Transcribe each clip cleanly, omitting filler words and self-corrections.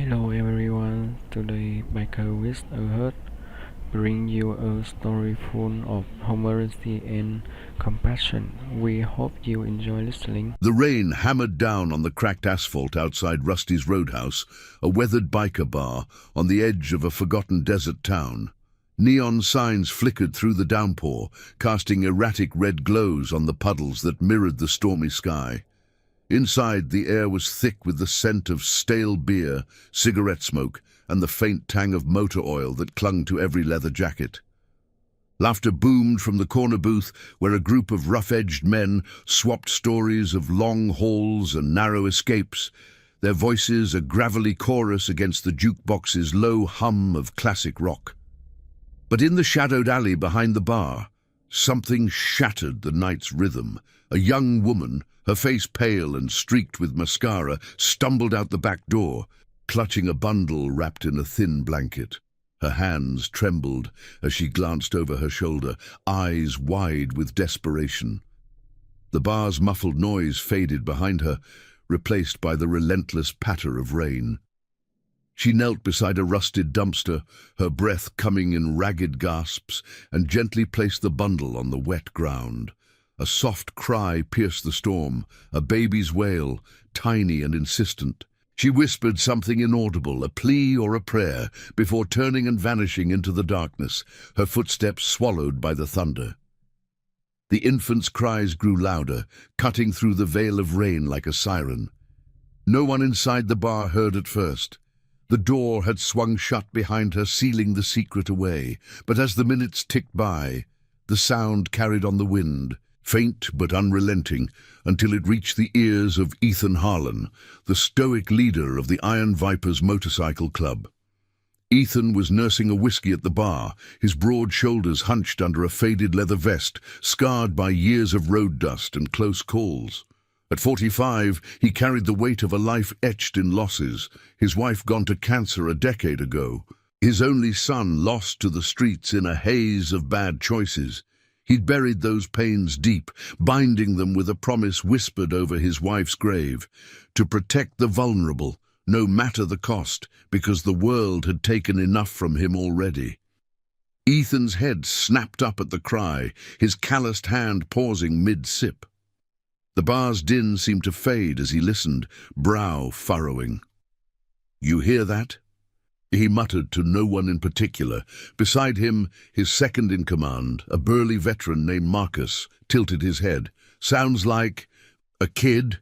Hello everyone, today Biker with a Heart bring you a story full of humanity and compassion. We hope you enjoy listening. The rain hammered down on the cracked asphalt outside Rusty's Roadhouse, a weathered biker bar on the edge of a forgotten desert town. Neon signs flickered through the downpour, casting erratic red glows on the puddles that mirrored the stormy sky. Inside, the air was thick with the scent of stale beer, cigarette smoke, and the faint tang of motor oil that clung to every leather jacket. Laughter boomed from the corner booth where a group of rough-edged men swapped stories of long hauls and narrow escapes, their voices a gravelly chorus against the jukebox's low hum of classic rock. But in the shadowed alley behind the bar, something shattered the night's rhythm. A young woman, her face pale and streaked with mascara, stumbled out the back door, clutching a bundle wrapped in a thin blanket. Her hands trembled as she glanced over her shoulder, eyes wide with desperation. The bar's muffled noise faded behind her, replaced by the relentless patter of rain. She knelt beside a rusted dumpster, her breath coming in ragged gasps, and gently placed the bundle on the wet ground. A soft cry pierced the storm, a baby's wail, tiny and insistent. She whispered something inaudible, a plea or a prayer, before turning and vanishing into the darkness, her footsteps swallowed by the thunder. The infant's cries grew louder, cutting through the veil of rain like a siren. No one inside the bar heard at first. The door had swung shut behind her, sealing the secret away, but as the minutes ticked by, the sound carried on the wind, faint but unrelenting, until it reached the ears of Ethan Harlan, the stoic leader of the Iron Vipers Motorcycle Club. Ethan was nursing a whiskey at the bar, his broad shoulders hunched under a faded leather vest, scarred by years of road dust and close calls. At 45, he carried the weight of a life etched in losses, his wife gone to cancer a decade ago, his only son lost to the streets in a haze of bad choices. He'd buried those pains deep, binding them with a promise whispered over his wife's grave, to protect the vulnerable, no matter the cost, because the world had taken enough from him already. Ethan's head snapped up at the cry, his calloused hand pausing mid-sip. The bar's din seemed to fade as he listened, brow furrowing. "You hear that?" He muttered to no one in particular. Beside him, his second-in-command, a burly veteran named Marcus, tilted his head. "Sounds like a kid?"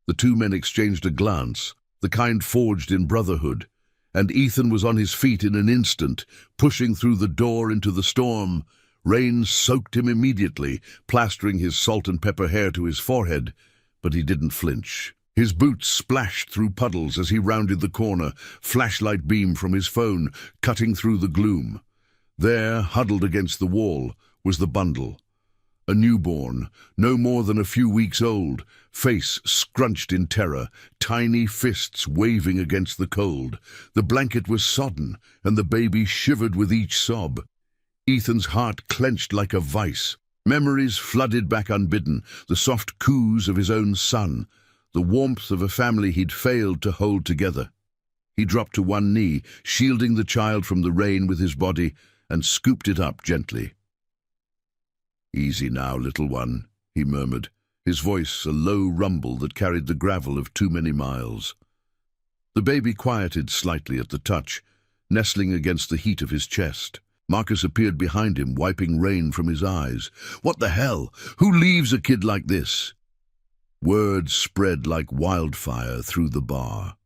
The two men exchanged a glance, the kind forged in brotherhood, and Ethan was on his feet in an instant, pushing through the door into the storm. Rain soaked him immediately, plastering his salt and pepper hair to his forehead, but he didn't flinch. His boots splashed through puddles as he rounded the corner, flashlight beam from his phone cutting through the gloom. There, huddled against the wall, was the bundle. A newborn, no more than a few weeks old, face scrunched in terror, tiny fists waving against the cold. The blanket was sodden, and the baby shivered with each sob. Ethan's heart clenched like a vice. Memories flooded back unbidden, the soft coos of his own son, the warmth of a family he'd failed to hold together. He dropped to one knee, shielding the child from the rain with his body, and scooped it up gently. "Easy now, little one," he murmured, his voice a low rumble that carried the gravel of too many miles. The baby quieted slightly at the touch, nestling against the heat of his chest. Marcus appeared behind him, wiping rain from his eyes. "What the hell? Who leaves a kid like this?" Word spread like wildfire through the bar.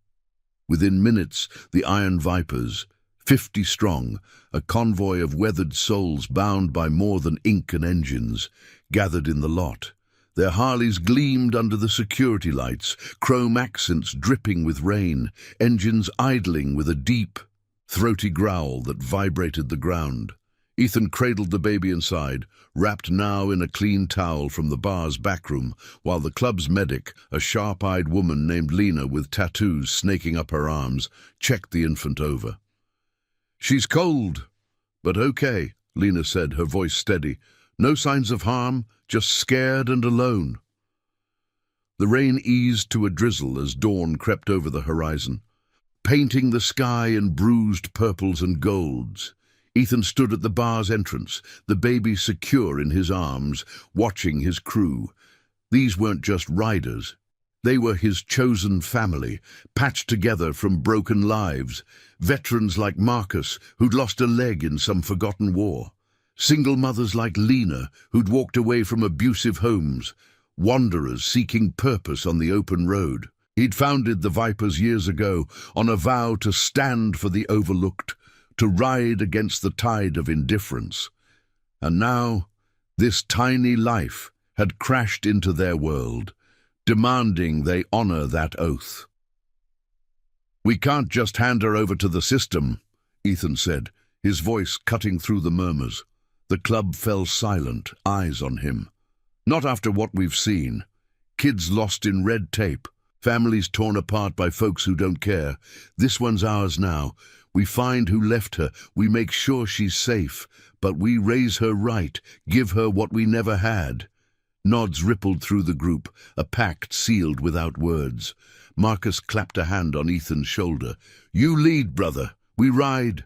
Within minutes, the Iron Vipers, 50 strong, a convoy of weathered souls bound by more than ink and engines, gathered in the lot. Their Harleys gleamed under the security lights, chrome accents dripping with rain, engines idling with a deep, throaty growl that vibrated the ground. Ethan cradled the baby inside, wrapped now in a clean towel from the bar's backroom, while the club's medic, a sharp-eyed woman named Lena with tattoos snaking up her arms, checked the infant over. "She's cold, but okay," Lena said, her voice steady. "No signs of harm, just scared and alone." The rain eased to a drizzle as dawn crept over the horizon. painting the sky in bruised purples and golds. Ethan stood at the bar's entrance, the baby secure in his arms, watching his crew. These weren't just riders. They were his chosen family, patched together from broken lives. Veterans like Marcus, who'd lost a leg in some forgotten war. Single mothers like Lena, who'd walked away from abusive homes. Wanderers seeking purpose on the open road. He'd founded the Vipers years ago on a vow to stand for the overlooked, to ride against the tide of indifference. And now, this tiny life had crashed into their world, demanding they honor that oath. "We can't just hand her over to the system," Ethan said, his voice cutting through the murmurs. The club fell silent, eyes on him. "Not after what we've seen. Kids lost in red tape, families torn apart by folks who don't care. This one's ours now. We find who left her, we make sure she's safe, but we raise her right, give her what we never had." Nods rippled through the group, a pact sealed without words. Marcus clapped a hand on Ethan's shoulder. "You lead, brother. We ride."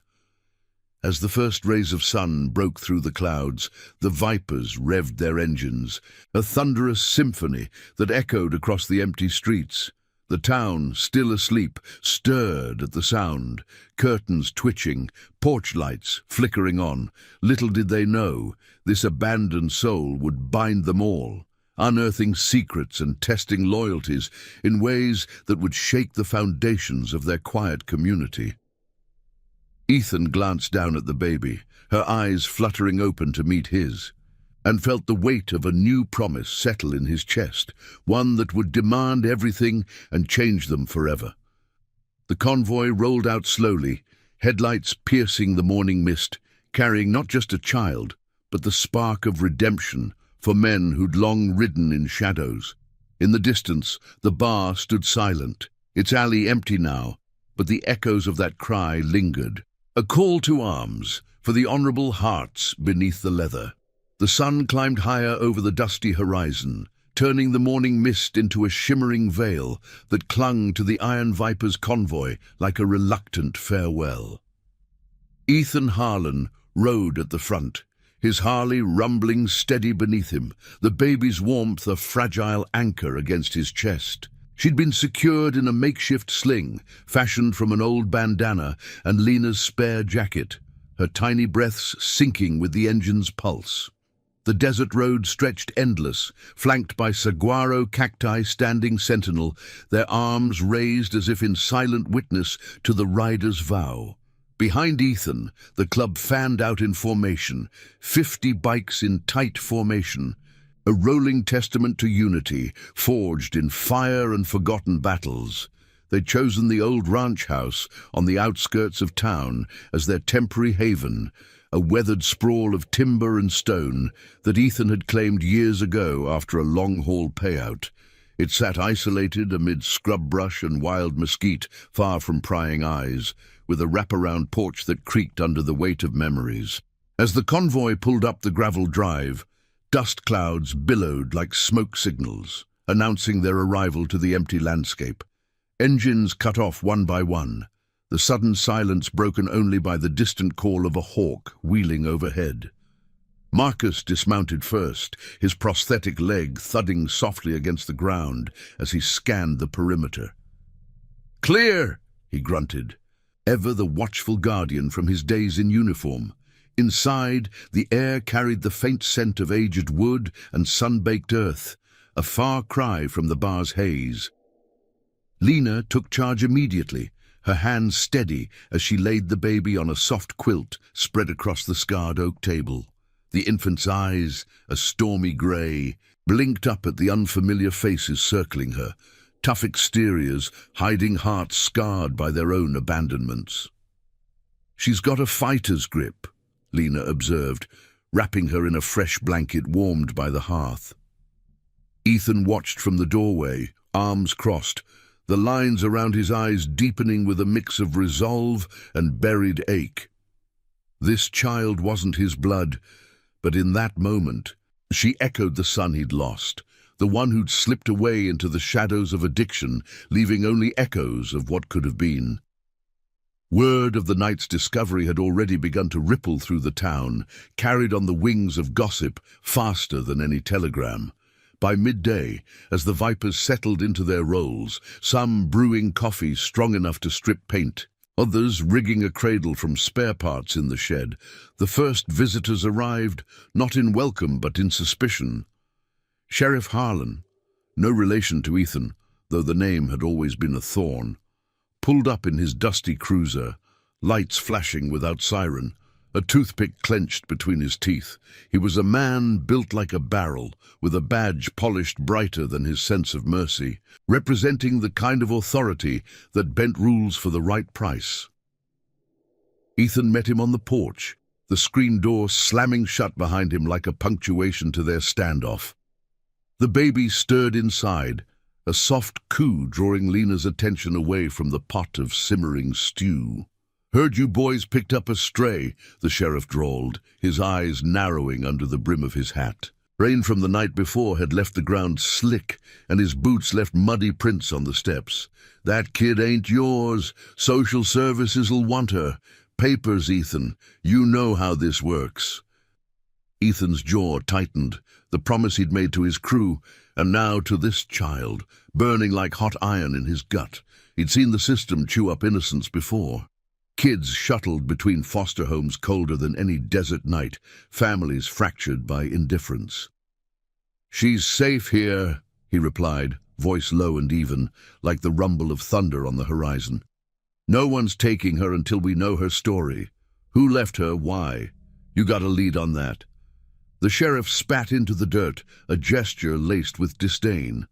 As the first rays of sun broke through the clouds, the Vipers revved their engines, a thunderous symphony that echoed across the empty streets. The town, still asleep, stirred at the sound, curtains twitching, porch lights flickering on. Little did they know, this abandoned soul would bind them all, unearthing secrets and testing loyalties in ways that would shake the foundations of their quiet community. Ethan glanced down at the baby, her eyes fluttering open to meet his, and felt the weight of a new promise settle in his chest, one that would demand everything and change them forever. The convoy rolled out slowly, headlights piercing the morning mist, carrying not just a child, but the spark of redemption for men who'd long ridden in shadows. In the distance, the bar stood silent, its alley empty now, but the echoes of that cry lingered. A call to arms for the honorable hearts beneath the leather. The sun climbed higher over the dusty horizon, turning the morning mist into a shimmering veil that clung to the Iron Viper's convoy like a reluctant farewell. Ethan Harlan rode at the front, his Harley rumbling steady beneath him, the baby's warmth a fragile anchor against his chest. She'd been secured in a makeshift sling, fashioned from an old bandana and Lena's spare jacket, her tiny breaths sinking with the engine's pulse. The desert road stretched endless, flanked by saguaro cacti standing sentinel, their arms raised as if in silent witness to the rider's vow. Behind Ethan, the club fanned out in formation, 50 bikes in tight formation, a rolling testament to unity, forged in fire and forgotten battles. They'd chosen the old ranch house on the outskirts of town as their temporary haven, a weathered sprawl of timber and stone that Ethan had claimed years ago after a long-haul payout. It sat isolated amid scrub brush and wild mesquite, far from prying eyes, with a wraparound porch that creaked under the weight of memories. As the convoy pulled up the gravel drive, dust clouds billowed like smoke signals, announcing their arrival to the empty landscape. Engines cut off one by one, the sudden silence broken only by the distant call of a hawk wheeling overhead. Marcus dismounted first, his prosthetic leg thudding softly against the ground as he scanned the perimeter. "Clear!" he grunted, ever the watchful guardian from his days in uniform. Inside, the air carried the faint scent of aged wood and sun-baked earth, a far cry from the bar's haze. Lena took charge immediately, her hands steady as she laid the baby on a soft quilt spread across the scarred oak table. The infant's eyes, a stormy grey, blinked up at the unfamiliar faces circling her, tough exteriors hiding hearts scarred by their own abandonments. "She's got a fighter's grip," Lena observed, wrapping her in a fresh blanket warmed by the hearth. Ethan watched from the doorway, arms crossed, the lines around his eyes deepening with a mix of resolve and buried ache. This child wasn't his blood, but in that moment, she echoed the son he'd lost, the one who'd slipped away into the shadows of addiction, leaving only echoes of what could have been. Word of the night's discovery had already begun to ripple through the town, carried on the wings of gossip faster than any telegram. By midday, as the vipers settled into their roles, some brewing coffee strong enough to strip paint, others rigging a cradle from spare parts in the shed, the first visitors arrived, not in welcome but in suspicion. Sheriff Harlan, no relation to Ethan, though the name had always been a thorn, pulled up in his dusty cruiser, lights flashing without siren, a toothpick clenched between his teeth. He was a man built like a barrel, with a badge polished brighter than his sense of mercy, representing the kind of authority that bent rules for the right price. Ethan met him on the porch, the screen door slamming shut behind him like a punctuation to their standoff. The baby stirred inside, a soft coo drawing Lena's attention away from the pot of simmering stew. "Heard you boys picked up a stray," the sheriff drawled, his eyes narrowing under the brim of his hat. Rain from the night before had left the ground slick, and his boots left muddy prints on the steps. "That kid ain't yours. Social services'll want her. Papers, Ethan. You know how this works." Ethan's jaw tightened, the promise he'd made to his crew, and now to this child, burning like hot iron in his gut. He'd seen the system chew up innocence before. Kids shuttled between foster homes colder than any desert night, families fractured by indifference. "She's safe here," he replied, voice low and even, like the rumble of thunder on the horizon. "No one's taking her until we know her story. Who left her, why? You got a lead on that." The sheriff spat into the dirt, a gesture laced with disdain.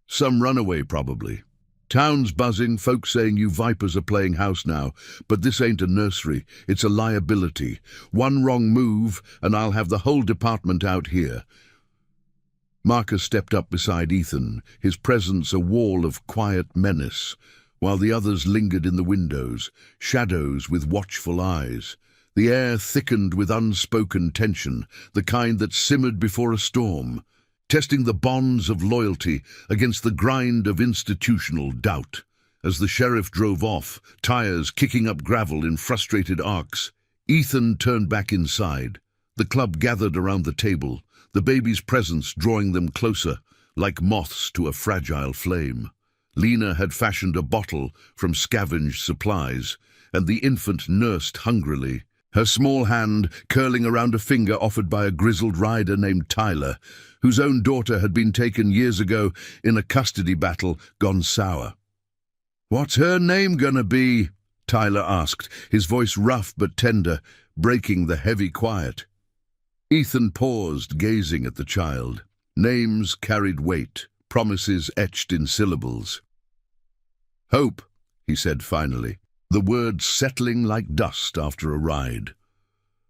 "Some runaway, probably. Town's buzzing, folks saying you vipers are playing house now, but this ain't a nursery, it's a liability. One wrong move, and I'll have the whole department out here." Marcus stepped up beside Ethan, his presence a wall of quiet menace, while the others lingered in the windows, shadows with watchful eyes. The air thickened with unspoken tension, the kind that simmered before a storm, testing the bonds of loyalty against the grind of institutional doubt. As the sheriff drove off, tires kicking up gravel in frustrated arcs, Ethan turned back inside. The club gathered around the table, the baby's presence drawing them closer, like moths to a fragile flame. Lena had fashioned a bottle from scavenged supplies, and the infant nursed hungrily, her small hand curling around a finger offered by a grizzled rider named Tyler, whose own daughter had been taken years ago in a custody battle gone sour. "What's her name gonna be?" Tyler asked, his voice rough but tender, breaking the heavy quiet. Ethan paused, gazing at the child. Names carried weight, promises etched in syllables. "Hope," he said finally, the words settling like dust after a ride.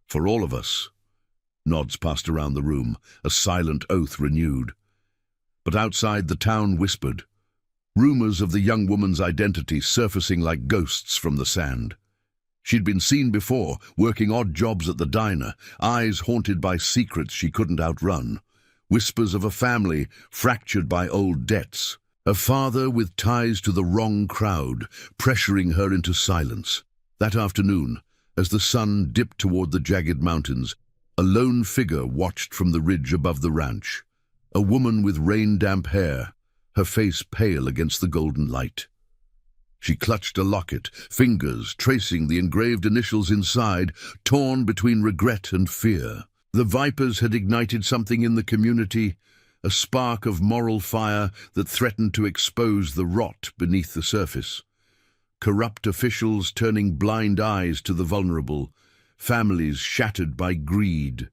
"For all of us." Nods passed around the room, a silent oath renewed. But outside the town whispered, rumors of the young woman's identity surfacing like ghosts from the sand. She'd been seen before, working odd jobs at the diner, eyes haunted by secrets she couldn't outrun. Whispers of a family fractured by old debts. A father with ties to the wrong crowd, pressuring her into silence. That afternoon, as the sun dipped toward the jagged mountains, a lone figure watched from the ridge above the ranch. A woman with rain-damp hair, her face pale against the golden light. She clutched a locket, fingers tracing the engraved initials inside, torn between regret and fear. The vipers had ignited something in the community, a spark of moral fire that threatened to expose the rot beneath the surface. Corrupt officials turning blind eyes to the vulnerable, families shattered by greed.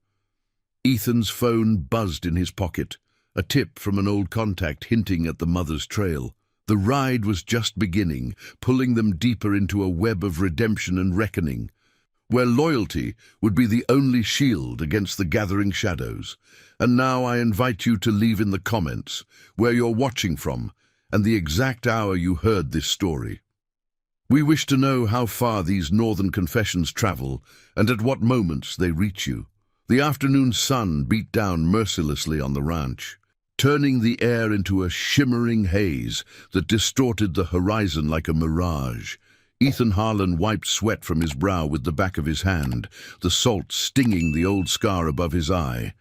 Ethan's phone buzzed in his pocket, a tip from an old contact hinting at the mother's trail. The ride was just beginning, pulling them deeper into a web of redemption and reckoning, where loyalty would be the only shield against the gathering shadows. And now I invite you to leave in the comments where you're watching from and the exact hour you heard this story. We wish to know how far these northern confessions travel and at what moments they reach you. The afternoon sun beat down mercilessly on the ranch, turning the air into a shimmering haze that distorted the horizon like a mirage. Ethan Harlan wiped sweat from his brow with the back of his hand, the salt stinging the old scar above his eye.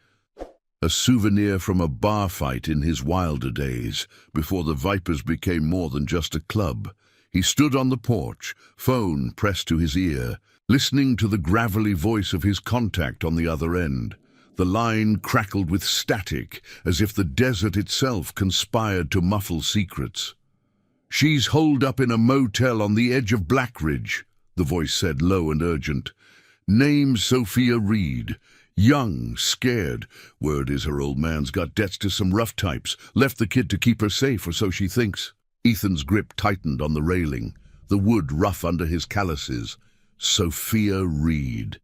A souvenir from a bar fight in his wilder days, before the Vipers became more than just a club. He stood on the porch, phone pressed to his ear, listening to the gravelly voice of his contact on the other end. The line crackled with static, as if the desert itself conspired to muffle secrets. "She's holed up in a motel on the edge of Blackridge," the voice said, low and urgent. "Name's Sophia Reed. Young, scared. Word is her old man's got debts to some rough types. Left the kid to keep her safe, or so she thinks." Ethan's grip tightened on the railing, the wood rough under his calluses. Sophia Reed.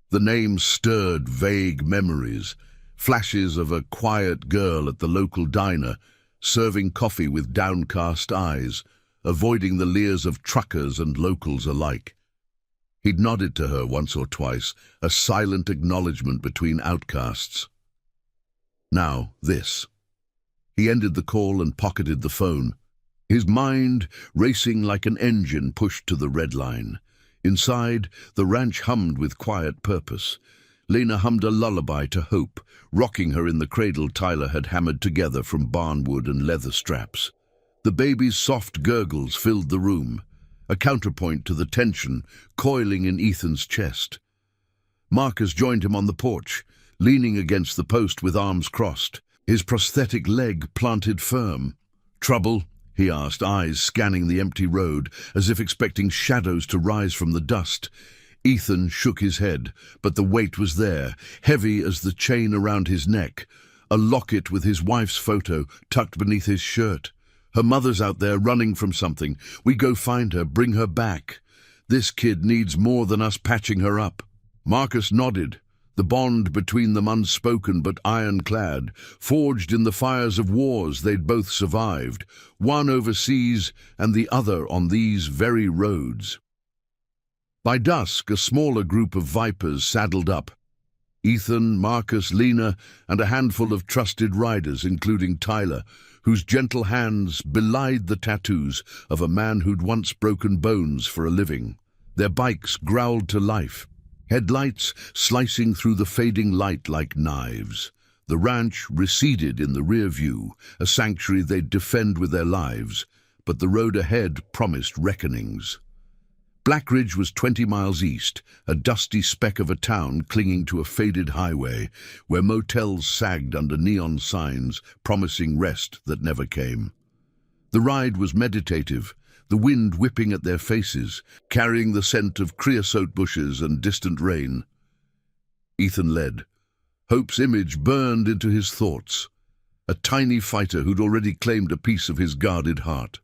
The name stirred vague memories, flashes of a quiet girl at the local diner, serving coffee with downcast eyes, avoiding the leers of truckers and locals alike. He'd nodded to her once or twice, a silent acknowledgement between outcasts. Now, this. He ended the call and pocketed the phone, his mind racing like an engine pushed to the red line. Inside, the ranch hummed with quiet purpose. Lena hummed a lullaby to Hope, rocking her in the cradle Tyler had hammered together from barnwood and leather straps. The baby's soft gurgles filled the room, a counterpoint to the tension coiling in Ethan's chest. Marcus joined him on the porch, leaning against the post with arms crossed, his prosthetic leg planted firm. "Trouble?" he asked, eyes scanning the empty road, as if expecting shadows to rise from the dust. Ethan shook his head, but the weight was there, heavy as the chain around his neck, a locket with his wife's photo tucked beneath his shirt. "Her mother's out there running from something. We go find her, bring her back. This kid needs more than us patching her up." Marcus nodded, the bond between them unspoken but ironclad, forged in the fires of wars they'd both survived, one overseas and the other on these very roads. By dusk, a smaller group of Vipers saddled up. Ethan, Marcus, Lena, and a handful of trusted riders, including Tyler, whose gentle hands belied the tattoos of a man who'd once broken bones for a living. Their bikes growled to life, headlights slicing through the fading light like knives. The ranch receded in the rear view, a sanctuary they'd defend with their lives, but the road ahead promised reckonings. Blackridge was 20 miles east, a dusty speck of a town clinging to a faded highway, where motels sagged under neon signs promising rest that never came. The ride was meditative, the wind whipping at their faces, carrying the scent of creosote bushes and distant rain. Ethan led. Hope's image burned into his thoughts, a tiny fighter who'd already claimed a piece of his guarded heart.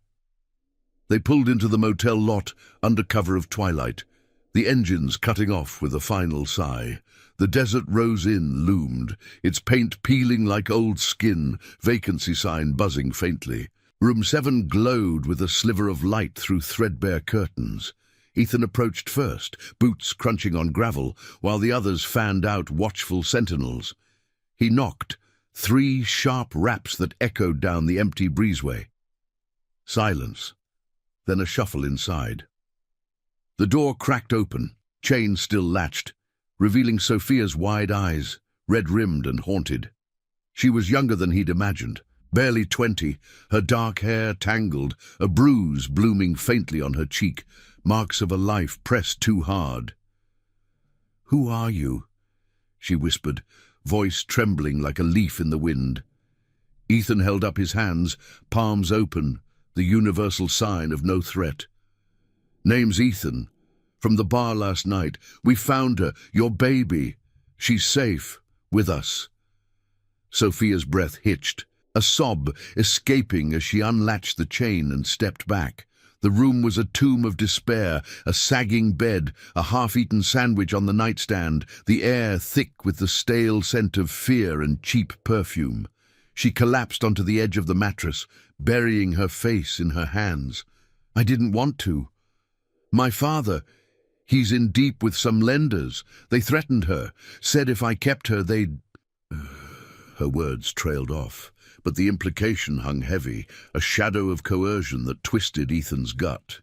They pulled into the motel lot under cover of twilight, the engines cutting off with a final sigh. The Desert Rose Inn loomed, its paint peeling like old skin, vacancy sign buzzing faintly. Room 7 glowed with a sliver of light through threadbare curtains. Ethan approached first, boots crunching on gravel, while the others fanned out watchful sentinels. He knocked, 3 sharp raps that echoed down the empty breezeway. Silence. Then a shuffle inside. The door cracked open, chain still latched, revealing Sophia's wide eyes, red-rimmed and haunted. She was younger than he'd imagined, barely 20, her dark hair tangled, a bruise blooming faintly on her cheek, marks of a life pressed too hard. "Who are you?" she whispered, voice trembling like a leaf in the wind. Ethan held up his hands, palms open, the universal sign of no threat. "Name's Ethan. From the bar last night. We found her, your baby. She's safe, with us." Sophia's breath hitched, a sob escaping as she unlatched the chain and stepped back. The room was a tomb of despair, a sagging bed, a half-eaten sandwich on the nightstand, the air thick with the stale scent of fear and cheap perfume. She collapsed onto the edge of the mattress, burying her face in her hands. "I didn't want to. My father, he's in deep with some lenders. They threatened her, said if I kept her, they'd—" Her words trailed off, but the implication hung heavy, a shadow of coercion that twisted Ethan's gut.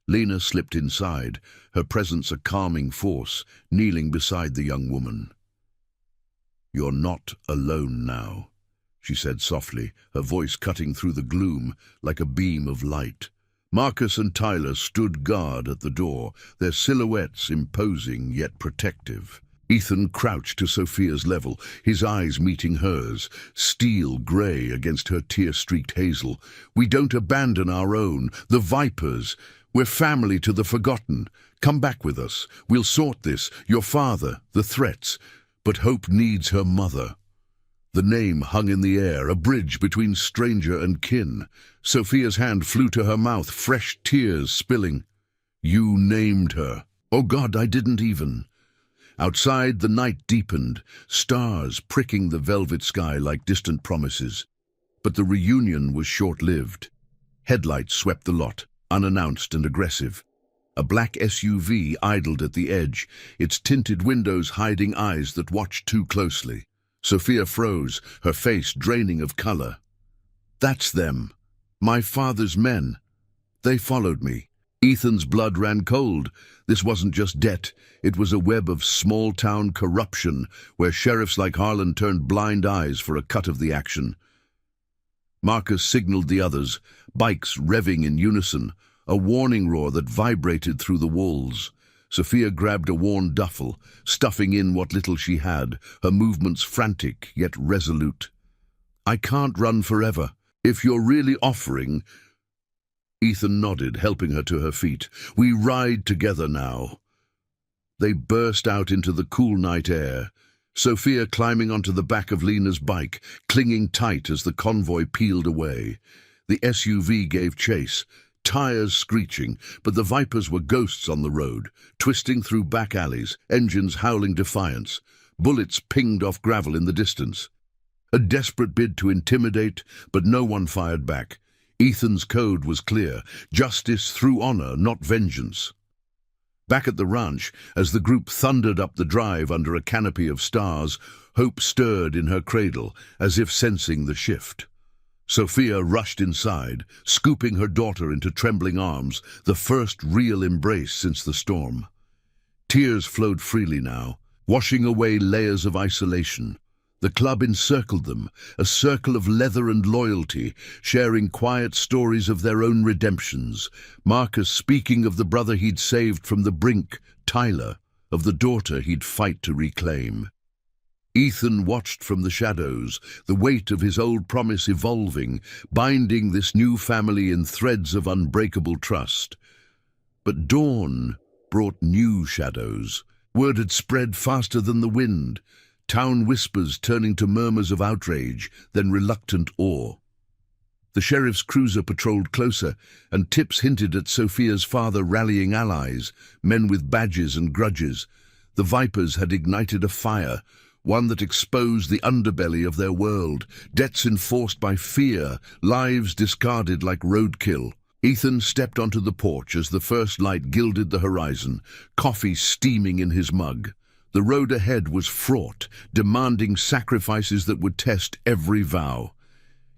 Lena slipped inside, her presence a calming force, kneeling beside the young woman. "You're not alone now," she said softly, her voice cutting through the gloom like a beam of light. Marcus and Tyler stood guard at the door, their silhouettes imposing yet protective. Ethan crouched to Sophia's level, his eyes meeting hers, steel grey against her tear-streaked hazel. "We don't abandon our own, the Vipers. We're family to the forgotten. Come back with us. We'll sort this, your father, the threats. But Hope needs her mother." The name hung in the air, a bridge between stranger and kin. Sophia's hand flew to her mouth, fresh tears spilling. "You named her." "Oh God, I didn't even." Outside, the night deepened, stars pricking the velvet sky like distant promises. But the reunion was short-lived. Headlights swept the lot, unannounced and aggressive. A black SUV idled at the edge, its tinted windows hiding eyes that watched too closely. Sophia froze, her face draining of color. "That's them. My father's men. They followed me." Ethan's blood ran cold. This wasn't just debt, it was a web of small-town corruption where sheriffs like Harlan turned blind eyes for a cut of the action. Marcus signaled the others, bikes revving in unison, a warning roar that vibrated through the walls. Sophia grabbed a worn duffel, stuffing in what little she had, her movements frantic yet resolute. "I can't run forever. If you're really offering—" Ethan nodded, helping her to her feet. "We ride together now." They burst out into the cool night air, Sophia climbing onto the back of Lena's bike, clinging tight as the convoy peeled away. The SUV gave chase, tires screeching, but the Vipers were ghosts on the road, twisting through back alleys, engines howling defiance. Bullets pinged off gravel in the distance. A desperate bid to intimidate, but no one fired back. Ethan's code was clear: justice through honor, not vengeance. Back at the ranch, as the group thundered up the drive under a canopy of stars, Hope stirred in her cradle, as if sensing the shift. Sophia rushed inside, scooping her daughter into trembling arms, the first real embrace since the storm. Tears flowed freely now, washing away layers of isolation. The club encircled them, a circle of leather and loyalty, sharing quiet stories of their own redemptions. Marcus speaking of the brother he'd saved from the brink, Tyler, of the daughter he'd fight to reclaim. Ethan watched from the shadows, the weight of his old promise evolving, binding this new family in threads of unbreakable trust. But dawn brought new shadows. Word had spread faster than the wind, town whispers turning to murmurs of outrage, then reluctant awe. The sheriff's cruiser patrolled closer, and tips hinted at Sophia's father rallying allies, men with badges and grudges. The Vipers had ignited a fire, one that exposed the underbelly of their world, debts enforced by fear, lives discarded like roadkill. Ethan stepped onto the porch as the first light gilded the horizon, coffee steaming in his mug. The road ahead was fraught, demanding sacrifices that would test every vow.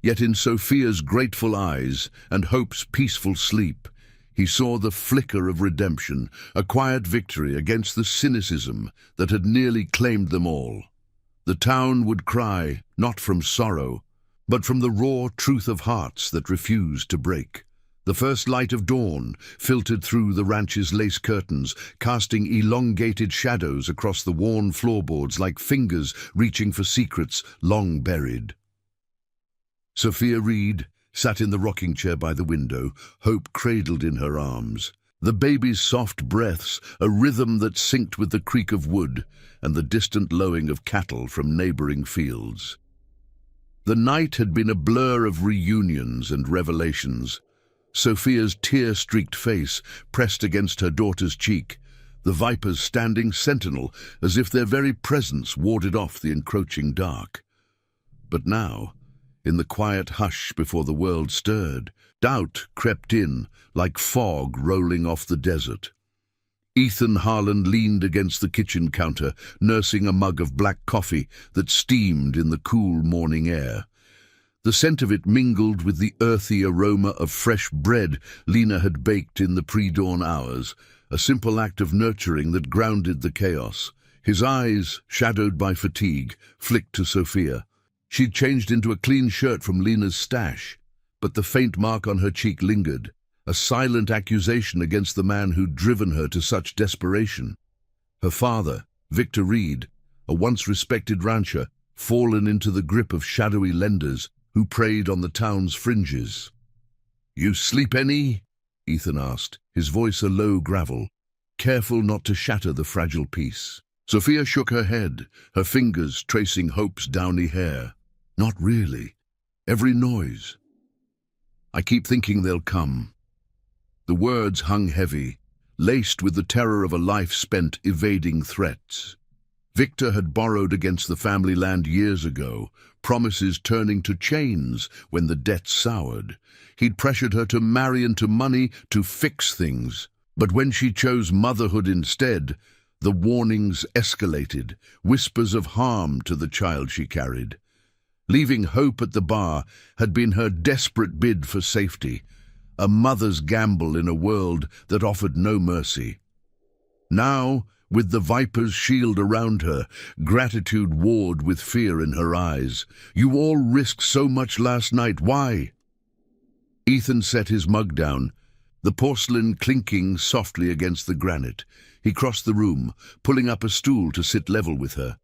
Yet in Sophia's grateful eyes and Hope's peaceful sleep, he saw the flicker of redemption, a quiet victory against the cynicism that had nearly claimed them all. The town would cry, not from sorrow, but from the raw truth of hearts that refused to break. The first light of dawn filtered through the ranch's lace curtains, casting elongated shadows across the worn floorboards like fingers reaching for secrets long buried. Sophia Reed sat in the rocking chair by the window, Hope cradled in her arms. The baby's soft breaths, a rhythm that synced with the creak of wood and the distant lowing of cattle from neighboring fields. The night had been a blur of reunions and revelations. Sophia's tear-streaked face pressed against her daughter's cheek, the Vipers standing sentinel as if their very presence warded off the encroaching dark. But now, in the quiet hush before the world stirred, doubt crept in like fog rolling off the desert. Ethan Harlan leaned against the kitchen counter, nursing a mug of black coffee that steamed in the cool morning air. The scent of it mingled with the earthy aroma of fresh bread Lena had baked in the pre-dawn hours, a simple act of nurturing that grounded the chaos. His eyes, shadowed by fatigue, flicked to Sophia. She'd changed into a clean shirt from Lena's stash, but the faint mark on her cheek lingered, a silent accusation against the man who'd driven her to such desperation. Her father, Victor Reed, a once respected rancher, fallen into the grip of shadowy lenders who preyed on the town's fringes. "You sleep any?" Ethan asked, his voice a low gravel, careful not to shatter the fragile peace. Sophia shook her head, her fingers tracing Hope's downy hair. "Not really. Every noise. I keep thinking they'll come." The words hung heavy, laced with the terror of a life spent evading threats. Victor had borrowed against the family land years ago, promises turning to chains when the debt soured. He'd pressured her to marry into money to fix things. But when she chose motherhood instead, the warnings escalated, whispers of harm to the child she carried. Leaving Hope at the bar had been her desperate bid for safety, a mother's gamble in a world that offered no mercy. Now, with the viper's shield around her, gratitude warred with fear in her eyes. "You all risked so much last night. Why?" Ethan set his mug down, the porcelain clinking softly against the granite. He crossed the room, pulling up a stool to sit level with her.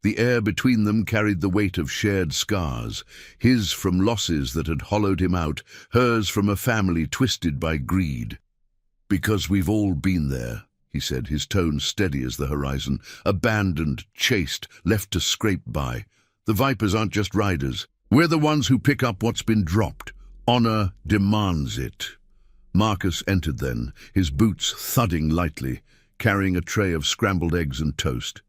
The air between them carried the weight of shared scars, his from losses that had hollowed him out, hers from a family twisted by greed. "Because we've all been there," he said, his tone steady as the horizon. "Abandoned, chased, left to scrape by. The vipers aren't just riders. We're the ones who pick up what's been dropped. Honor demands it." Marcus entered then, his boots thudding lightly, carrying a tray of scrambled eggs and toast.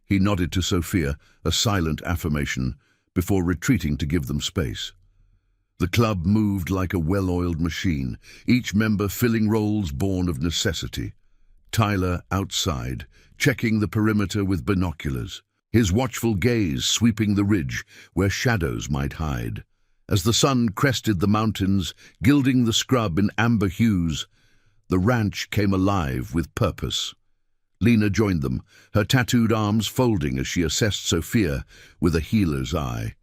He nodded to Sophia, a silent affirmation, before retreating to give them space. The club moved like a well-oiled machine, each member filling roles born of necessity. Tyler outside, checking the perimeter with binoculars, his watchful gaze sweeping the ridge where shadows might hide. As the sun crested the mountains, gilding the scrub in amber hues, the ranch came alive with purpose. Lena joined them, her tattooed arms folding as she assessed Sophia with a healer's eye.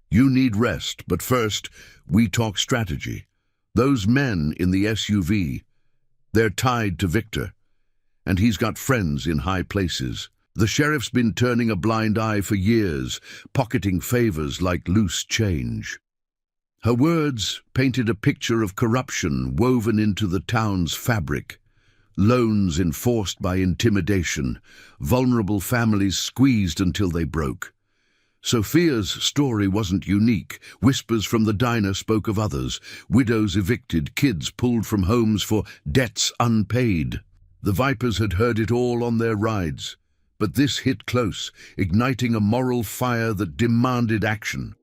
"You need rest, but first, we talk strategy. Those men in the SUV, they're tied to Victor, and he's got friends in high places. The sheriff's been turning a blind eye for years, pocketing favors like loose change." Her words painted a picture of corruption woven into the town's fabric. Loans enforced by intimidation, vulnerable families squeezed until they broke. Sophia's story wasn't unique. Whispers from the diner spoke of others, widows evicted, kids pulled from homes for debts unpaid. The vipers had heard it all on their rides, but this hit close, igniting a moral fire that demanded action.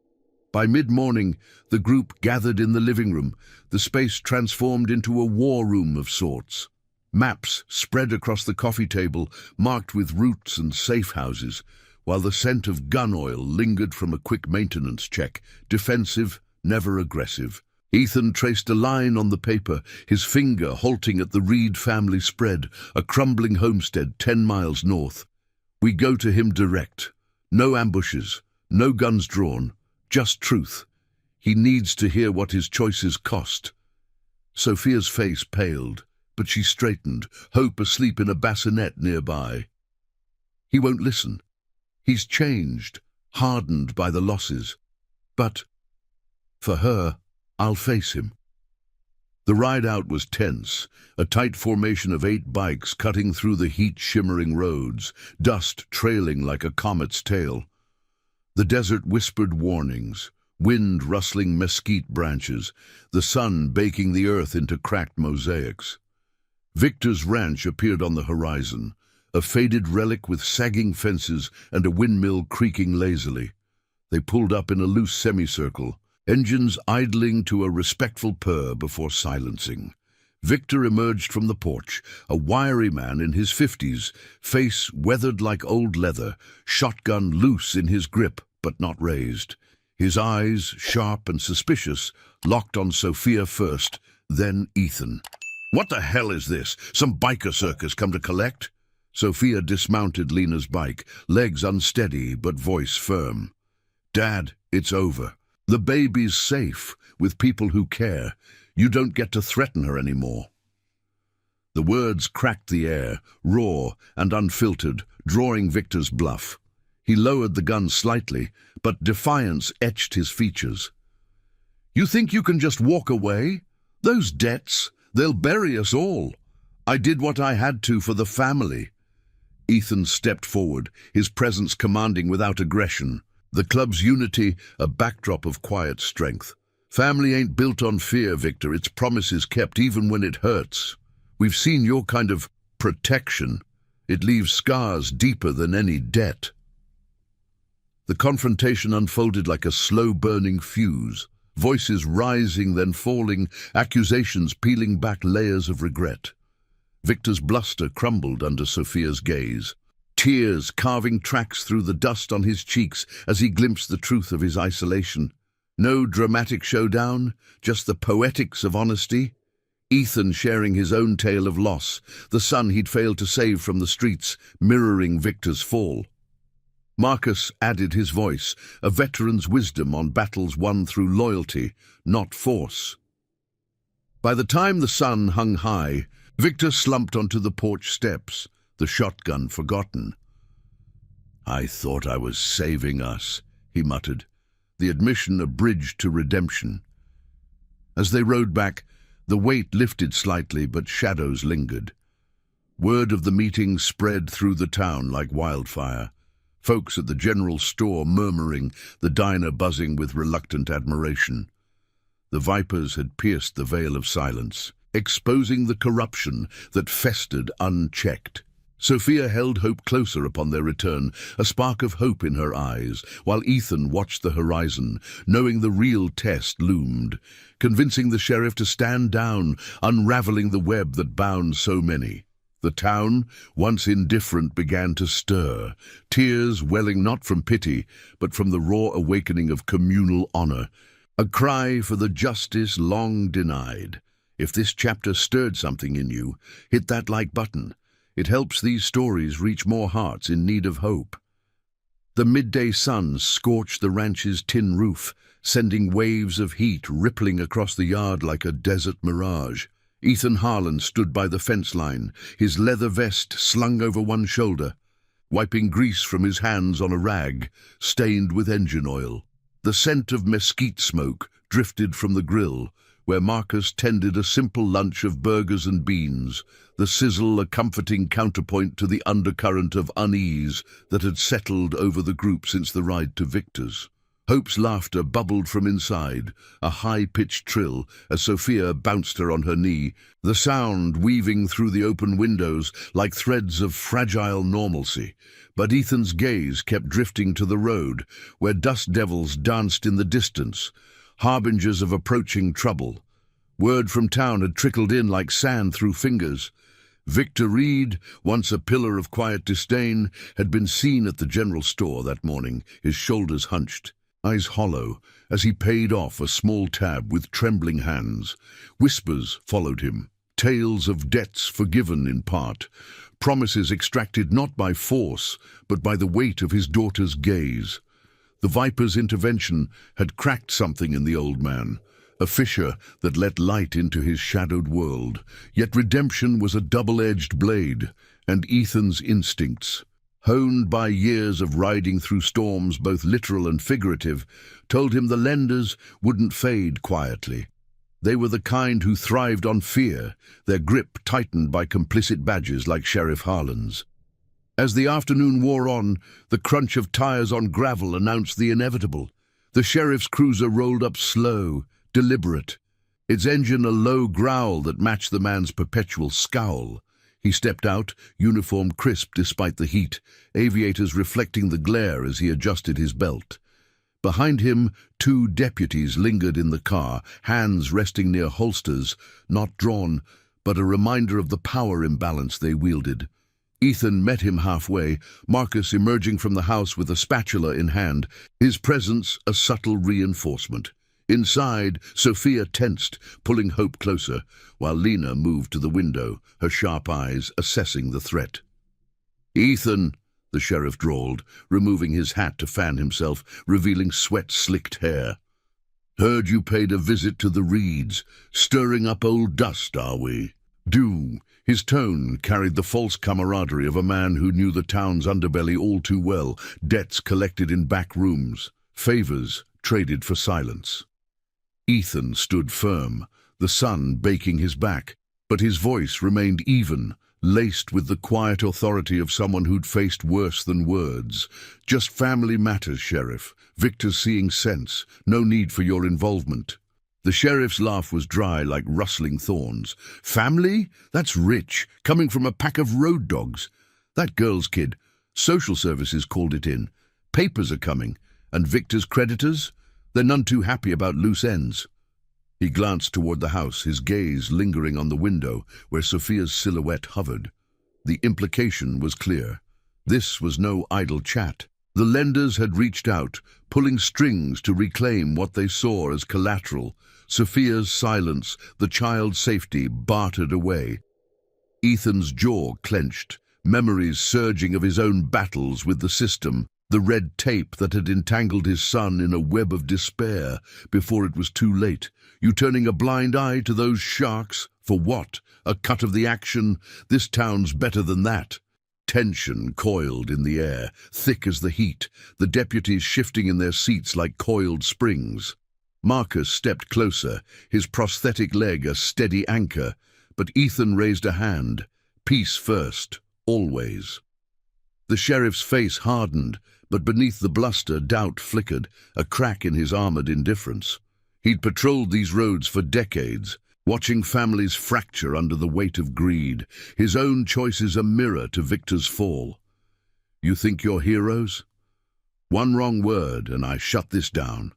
By mid-morning, the group gathered in the living room, the space transformed into a war room of sorts. Maps spread across the coffee table, marked with routes and safe houses, while the scent of gun oil lingered from a quick maintenance check, defensive, never aggressive. Ethan traced a line on the paper, his finger halting at the Reed family spread, a crumbling homestead 10 miles north. "We go to him direct. No ambushes, no guns drawn, just truth. He needs to hear what his choices cost." Sophia's face paled, but she straightened, Hope asleep in a bassinet nearby. "He won't listen. He's changed, hardened by the losses. But, for her, I'll face him." The ride out was tense, a tight formation of 8 bikes cutting through the heat-shimmering roads, dust trailing like a comet's tail. The desert whispered warnings, wind rustling mesquite branches, the sun baking the earth into cracked mosaics. Victor's ranch appeared on the horizon, a faded relic with sagging fences and a windmill creaking lazily. They pulled up in a loose semicircle, engines idling to a respectful purr before silencing. Victor emerged from the porch, a wiry man in his 50s, face weathered like old leather, shotgun loose in his grip but not raised. His eyes, sharp and suspicious, locked on Sophia first, then Ethan. "What the hell is this? Some biker circus come to collect?" Sophia dismounted Lena's bike, legs unsteady but voice firm. "Dad, it's over. The baby's safe, with people who care. You don't get to threaten her anymore." The words cracked the air, raw and unfiltered, drawing Victor's bluff. He lowered the gun slightly, but defiance etched his features. "You think you can just walk away? Those debts, they'll bury us all. I did what I had to for the family." Ethan stepped forward, his presence commanding without aggression. The club's unity, a backdrop of quiet strength. "Family ain't built on fear, Victor. Its promises kept even when it hurts. We've seen your kind of protection. It leaves scars deeper than any debt." The confrontation unfolded like a slow-burning fuse, voices rising then falling, accusations peeling back layers of regret. Victor's bluster crumbled under Sophia's gaze, tears carving tracks through the dust on his cheeks as he glimpsed the truth of his isolation. No dramatic showdown, just the poetics of honesty. Ethan sharing his own tale of loss, the son he'd failed to save from the streets, mirroring Victor's fall. Marcus added his voice, a veteran's wisdom on battles won through loyalty, not force. By the time the sun hung high, Victor slumped onto the porch steps, the shotgun forgotten. "I thought I was saving us," he muttered, the admission a bridge to redemption. As they rode back, the weight lifted slightly, but shadows lingered. Word of the meeting spread through the town like wildfire. Folks at the general store murmuring, the diner buzzing with reluctant admiration. The vipers had pierced the veil of silence, exposing the corruption that festered unchecked. Sophia held hope closer upon their return, a spark of hope in her eyes, while Ethan watched the horizon, knowing the real test loomed, convincing the sheriff to stand down, unraveling the web that bound so many. The town, once indifferent, began to stir, tears welling not from pity, but from the raw awakening of communal honor, a cry for the justice long denied. If this chapter stirred something in you, hit that like button. It helps these stories reach more hearts in need of hope. The midday sun scorched the ranch's tin roof, sending waves of heat rippling across the yard like a desert mirage. Ethan Harlan stood by the fence line, his leather vest slung over one shoulder, wiping grease from his hands on a rag, stained with engine oil. The scent of mesquite smoke drifted from the grill, where Marcus tended a simple lunch of burgers and beans, the sizzle a comforting counterpoint to the undercurrent of unease that had settled over the group since the ride to Victor's. Hope's laughter bubbled from inside, a high-pitched trill as Sophia bounced her on her knee, the sound weaving through the open windows like threads of fragile normalcy. But Ethan's gaze kept drifting to the road, where dust devils danced in the distance, harbingers of approaching trouble. Word from town had trickled in like sand through fingers. Victor Reed, once a pillar of quiet disdain, had been seen at the general store that morning, his shoulders hunched, eyes hollow, as he paid off a small tab with trembling hands. Whispers followed him, tales of debts forgiven in part, promises extracted not by force, but by the weight of his daughter's gaze. The Viper's intervention had cracked something in the old man, a fissure that let light into his shadowed world. Yet redemption was a double-edged blade, and Ethan's instincts, honed by years of riding through storms both literal and figurative, told him the lenders wouldn't fade quietly. They were the kind who thrived on fear, their grip tightened by complicit badges like Sheriff Harlan's. As the afternoon wore on, the crunch of tires on gravel announced the inevitable. The sheriff's cruiser rolled up slow, deliberate, its engine a low growl that matched the man's perpetual scowl. He stepped out, uniform crisp despite the heat, aviators reflecting the glare as he adjusted his belt. Behind him, 2 deputies lingered in the car, hands resting near holsters, not drawn, but a reminder of the power imbalance they wielded. Ethan met him halfway, Marcus emerging from the house with a spatula in hand, his presence a subtle reinforcement. Inside, Sophia tensed, pulling Hope closer, while Lena moved to the window, her sharp eyes assessing the threat. "Ethan," the sheriff drawled, removing his hat to fan himself, revealing sweat-slicked hair. "Heard you paid a visit to the Reeds. Stirring up old dust, are we?" "Do." His tone carried the false camaraderie of a man who knew the town's underbelly all too well, debts collected in back rooms, favors traded for silence. Ethan stood firm, the sun baking his back, but his voice remained even, laced with the quiet authority of someone who'd faced worse than words. "Just family matters, Sheriff. Victor's seeing sense. No need for your involvement." The sheriff's laugh was dry like rustling thorns. "Family? That's rich, coming from a pack of road dogs. That girl's kid. Social services called it in. Papers are coming. And Victor's creditors? They're none too happy about loose ends." He glanced toward the house, his gaze lingering on the window where Sophia's silhouette hovered. The implication was clear. This was no idle chat. The lenders had reached out, pulling strings to reclaim what they saw as collateral. Sophia's silence, the child's safety, bartered away. Ethan's jaw clenched, memories surging of his own battles with the system, the red tape that had entangled his son in a web of despair before it was too late. You turning a blind eye to those sharks? For what? A cut of the action? This town's better than that. Tension coiled in the air, thick as the heat, the deputies shifting in their seats like coiled springs. Marcus stepped closer, his prosthetic leg a steady anchor, but Ethan raised a hand. Peace first, always. The sheriff's face hardened, but beneath the bluster doubt flickered, a crack in his armored indifference. He'd patrolled these roads for decades, watching families fracture under the weight of greed, his own choices a mirror to Victor's fall. "You think you're heroes? One wrong word and I shut this down.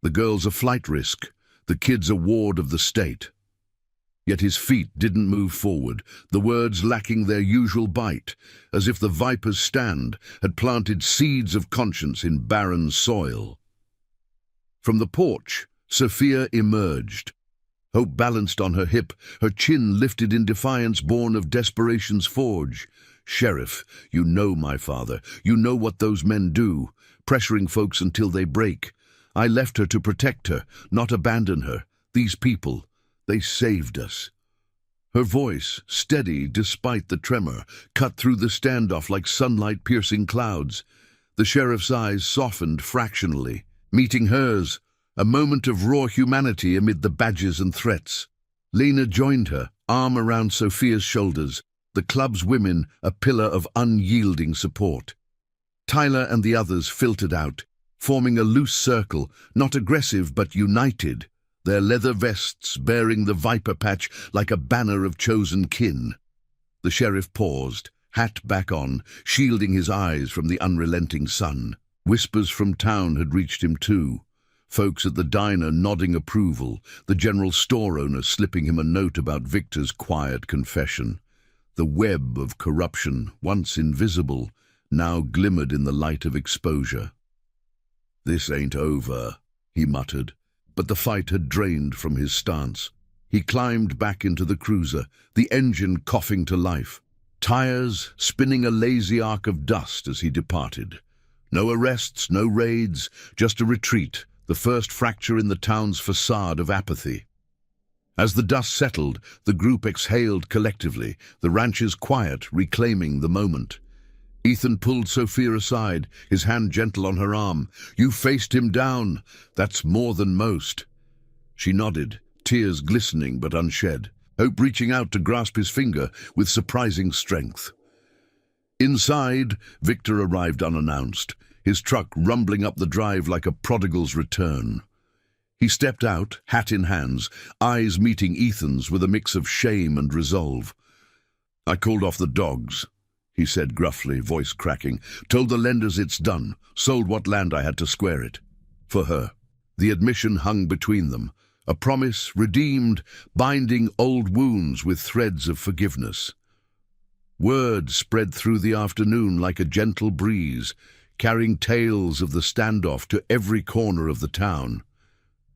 The girl's a flight risk, the kid's a ward of the state." Yet his feet didn't move forward, the words lacking their usual bite, as if the viper's stand had planted seeds of conscience in barren soil. From the porch, Sophia emerged. Hope balanced on her hip, her chin lifted in defiance born of desperation's forge. "Sheriff, you know my father. You know what those men do, pressuring folks until they break. I left her to protect her, not abandon her. These people, they saved us." Her voice, steady despite the tremor, cut through the standoff like sunlight piercing clouds. The sheriff's eyes softened fractionally, meeting hers, a moment of raw humanity amid the badges and threats. Lena joined her, arm around Sophia's shoulders, the club's women a pillar of unyielding support. Tyler and the others filtered out, forming a loose circle, not aggressive but united, their leather vests bearing the viper patch like a banner of chosen kin. The sheriff paused, hat back on, shielding his eyes from the unrelenting sun. Whispers from town had reached him too. Folks at the diner nodding approval, the general store owner slipping him a note about Victor's quiet confession. The web of corruption, once invisible, now glimmered in the light of exposure. "This ain't over," he muttered, but the fight had drained from his stance. He climbed back into the cruiser, the engine coughing to life, tires spinning a lazy arc of dust as he departed. No arrests, no raids, just a retreat, the first fracture in the town's facade of apathy. As the dust settled, the group exhaled collectively, the ranchers quiet, reclaiming the moment. Ethan pulled Sophia aside, his hand gentle on her arm. "You faced him down. That's more than most." She nodded, tears glistening but unshed, Hope reaching out to grasp his finger with surprising strength. Inside, Victor arrived unannounced, his truck rumbling up the drive like a prodigal's return. He stepped out, hat in hands, eyes meeting Ethan's with a mix of shame and resolve. "I called off the dogs," he said gruffly, voice cracking. "Told the lenders it's done. Sold what land I had to square it. For her." The admission hung between them. A promise redeemed, binding old wounds with threads of forgiveness. Word spread through the afternoon like a gentle breeze, carrying tales of the standoff to every corner of the town.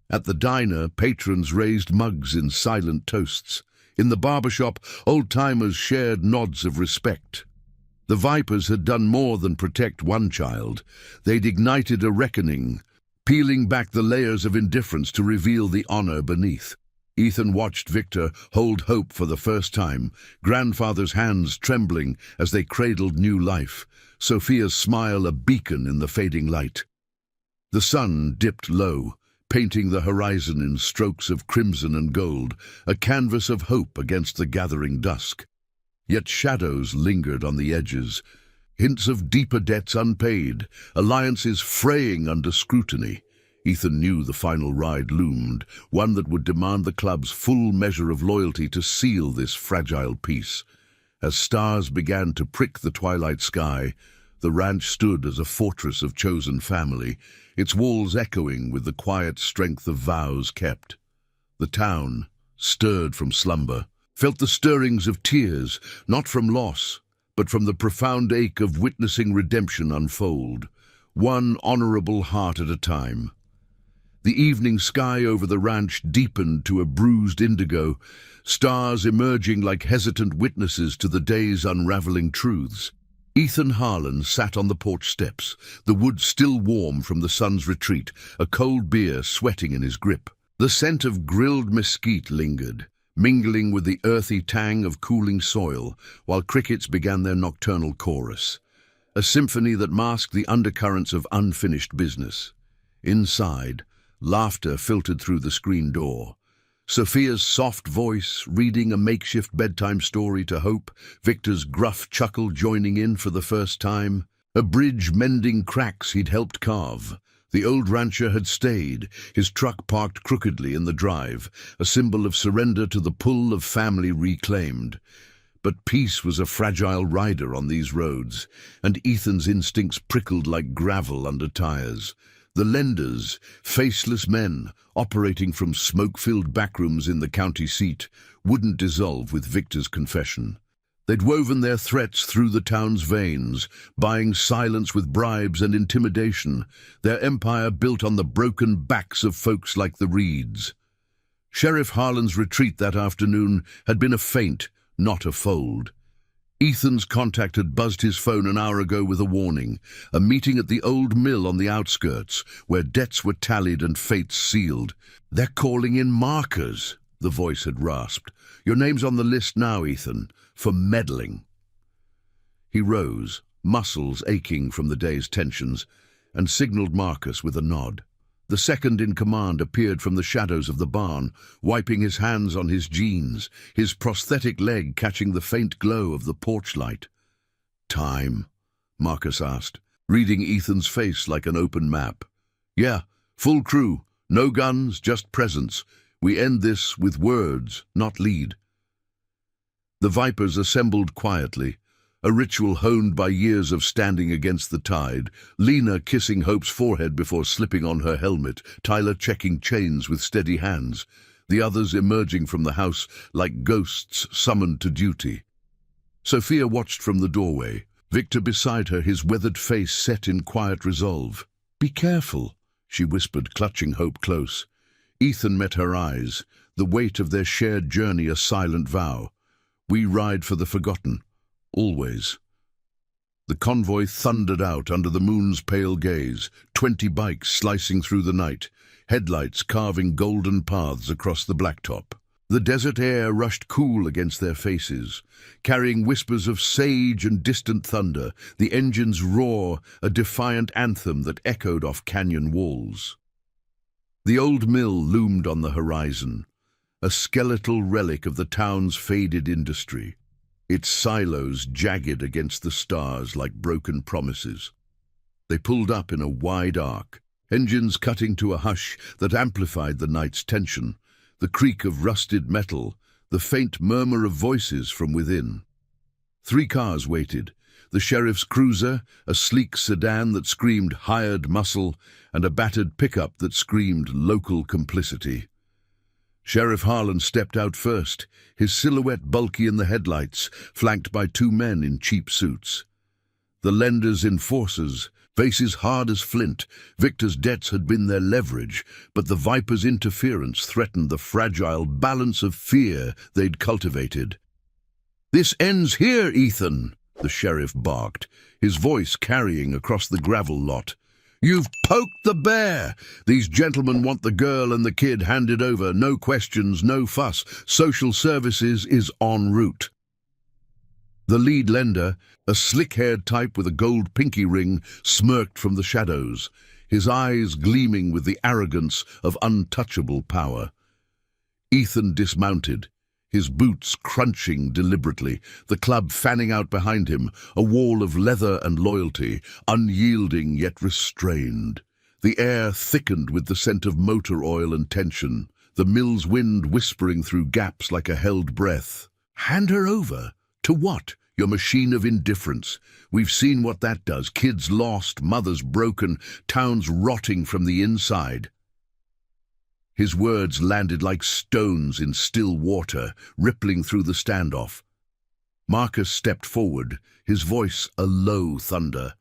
At the diner, patrons raised mugs in silent toasts. In the barbershop, old-timers shared nods of respect. The Vipers had done more than protect one child. They'd ignited a reckoning, peeling back the layers of indifference to reveal the honor beneath. Ethan watched Victor hold hope for the first time, grandfather's hands trembling as they cradled new life, Sophia's smile a beacon in the fading light. The sun dipped low, painting the horizon in strokes of crimson and gold, a canvas of hope against the gathering dusk. Yet shadows lingered on the edges, hints of deeper debts unpaid, alliances fraying under scrutiny. Ethan knew the final ride loomed, one that would demand the club's full measure of loyalty to seal this fragile peace. As stars began to prick the twilight sky, the ranch stood as a fortress of chosen family, its walls echoing with the quiet strength of vows kept. The town, stirred from slumber, felt the stirrings of tears, not from loss, but from the profound ache of witnessing redemption unfold, one honorable heart at a time. The evening sky over the ranch deepened to a bruised indigo, stars emerging like hesitant witnesses to the day's unraveling truths. Ethan Harlan sat on the porch steps, the wood still warm from the sun's retreat, a cold beer sweating in his grip. The scent of grilled mesquite lingered, mingling with the earthy tang of cooling soil, while crickets began their nocturnal chorus, a symphony that masked the undercurrents of unfinished business. Inside, laughter filtered through the screen door. Sophia's soft voice reading a makeshift bedtime story to Hope, Victor's gruff chuckle joining in for the first time, a bridge mending cracks he'd helped carve. The old rancher had stayed, his truck parked crookedly in the drive, a symbol of surrender to the pull of family reclaimed. But peace was a fragile rider on these roads, and Ethan's instincts prickled like gravel under tires. The lenders, faceless men, operating from smoke-filled backrooms in the county seat, wouldn't dissolve with Victor's confession. They'd woven their threats through the town's veins, buying silence with bribes and intimidation, their empire built on the broken backs of folks like the Reeds. Sheriff Harlan's retreat that afternoon had been a feint, not a fold. Ethan's contact had buzzed his phone an hour ago with a warning, a meeting at the old mill on the outskirts, where debts were tallied and fates sealed. "They're calling in markers," the voice had rasped. "Your name's on the list now, Ethan, for meddling." He rose, muscles aching from the day's tensions, and signaled Marcus with a nod. The second in command appeared from the shadows of the barn, wiping his hands on his jeans, his prosthetic leg catching the faint glow of the porch light. "Time?" Marcus asked, reading Ethan's face like an open map. "Yeah, full crew, no guns, just presence. We end this with words, not lead." The Vipers assembled quietly, a ritual honed by years of standing against the tide, Lena kissing Hope's forehead before slipping on her helmet, Tyler checking chains with steady hands, the others emerging from the house like ghosts summoned to duty. Sophia watched from the doorway, Victor beside her, his weathered face set in quiet resolve. "Be careful," she whispered, clutching Hope close. Ethan met her eyes, the weight of their shared journey a silent vow. "We ride for the forgotten. Always." The convoy thundered out under the moon's pale gaze, 20 bikes slicing through the night, headlights carving golden paths across the blacktop. The desert air rushed cool against their faces, carrying whispers of sage and distant thunder, the engine's roar a defiant anthem that echoed off canyon walls. The old mill loomed on the horizon, a skeletal relic of the town's faded industry, its silos jagged against the stars like broken promises. They pulled up in a wide arc, engines cutting to a hush that amplified the night's tension, the creak of rusted metal, the faint murmur of voices from within. 3 cars waited, the sheriff's cruiser, a sleek sedan that screamed hired muscle, and a battered pickup that screamed local complicity. Sheriff Harlan stepped out first, his silhouette bulky in the headlights, flanked by two men in cheap suits. The lender's enforcers, faces hard as flint. Victor's debts had been their leverage, but the Viper's interference threatened the fragile balance of fear they'd cultivated. "This ends here, Ethan," the sheriff barked, his voice carrying across the gravel lot. "You've poked the bear. These gentlemen want the girl and the kid handed over. No questions, no fuss. Social services is en route." The lead lender, a slick-haired type with a gold pinky ring, smirked from the shadows, his eyes gleaming with the arrogance of untouchable power. Ethan dismounted, his boots crunching deliberately, the club fanning out behind him, a wall of leather and loyalty, unyielding yet restrained. The air thickened with the scent of motor oil and tension, the mill's wind whispering through gaps like a held breath. "Hand her over? To what? Your machine of indifference. We've seen what that does. Kids lost, mothers broken, towns rotting from the inside." His words landed like stones in still water, rippling through the standoff. Marcus stepped forward, his voice a low thunder.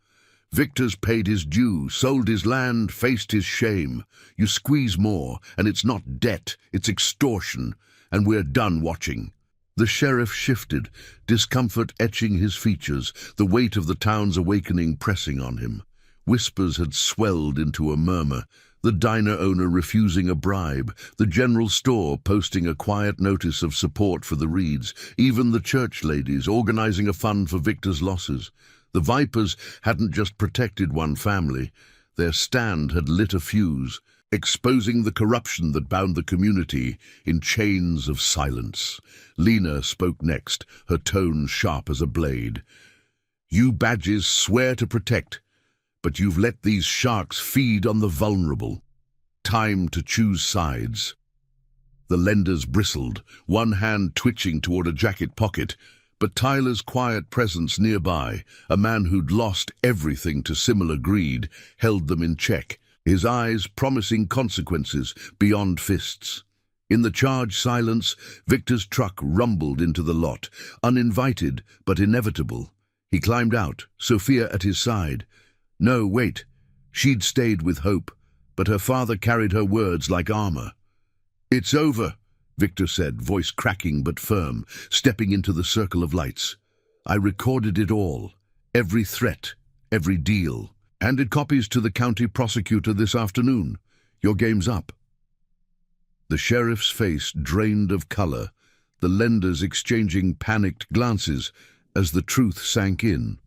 "Victor's paid his due, sold his land, faced his shame. You squeeze more, and it's not debt, it's extortion, and we're done watching." The sheriff shifted, discomfort etching his features, the weight of the town's awakening pressing on him. Whispers had swelled into a murmur, the diner owner refusing a bribe, the general store posting a quiet notice of support for the Reeds, even the church ladies organizing a fund for Victor's losses. The Vipers hadn't just protected one family, their stand had lit a fuse, exposing the corruption that bound the community in chains of silence. Lena spoke next, her tone sharp as a blade. "You badges swear to protect, but you've let these sharks feed on the vulnerable. Time to choose sides." The lenders bristled, one hand twitching toward a jacket pocket, but Tyler's quiet presence nearby, a man who'd lost everything to similar greed, held them in check, his eyes promising consequences beyond fists. In the charged silence, Victor's truck rumbled into the lot, uninvited but inevitable. He climbed out, Sophia at his side. No, wait. She'd stayed with hope, but her father carried her words like armor. "It's over," Victor said, voice cracking but firm, stepping into the circle of lights. "I recorded it all, every threat, every deal. Handed copies to the county prosecutor this afternoon. Your game's up." The sheriff's face drained of color, the lenders exchanging panicked glances as the truth sank in.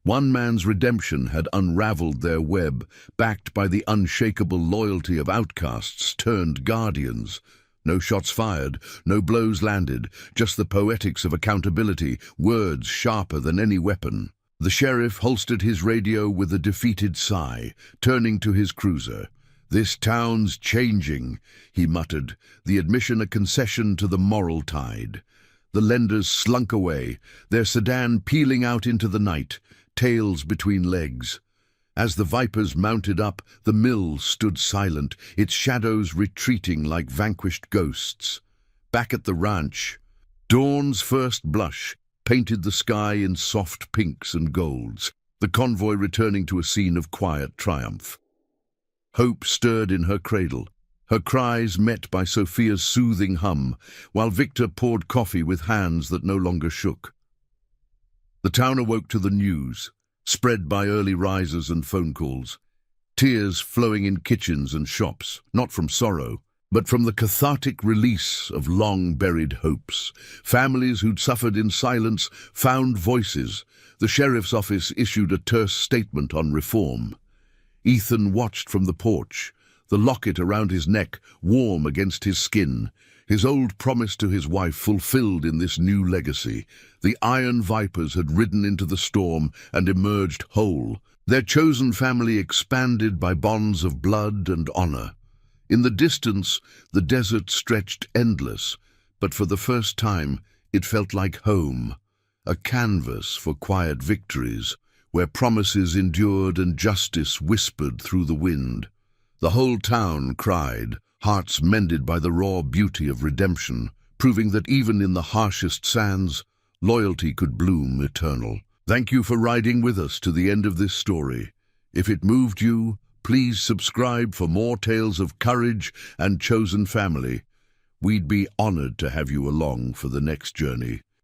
One man's redemption had unraveled their web, backed by the unshakable loyalty of outcasts turned guardians. No shots fired, no blows landed, just the poetics of accountability, words sharper than any weapon. The sheriff holstered his radio with a defeated sigh, turning to his cruiser. "This town's changing," he muttered, the admission a concession to the moral tide. The lenders slunk away, their sedan peeling out into the night, tails between legs. As the Vipers mounted up, the mill stood silent, its shadows retreating like vanquished ghosts. Back at the ranch, dawn's first blush painted the sky in soft pinks and golds, the convoy returning to a scene of quiet triumph. Hope stirred in her cradle, her cries met by Sophia's soothing hum, while Victor poured coffee with hands that no longer shook. The town awoke to the news, spread by early risers and phone calls. Tears flowing in kitchens and shops, not from sorrow, but from the cathartic release of long-buried hopes. Families who'd suffered in silence found voices. The sheriff's office issued a terse statement on reform. Ethan watched from the porch, the locket around his neck warm against his skin, his old promise to his wife fulfilled in this new legacy. The iron vipers had ridden into the storm and emerged whole, their chosen family expanded by bonds of blood and honor. In the distance, the desert stretched endless, but for the first time it felt like home, a canvas for quiet victories, where promises endured and justice whispered through the wind. The whole town cried, hearts mended by the raw beauty of redemption, proving that even in the harshest sands, loyalty could bloom eternal. Thank you for riding with us to the end of this story. If it moved you, please subscribe for more tales of courage and chosen family. We'd be honored to have you along for the next journey.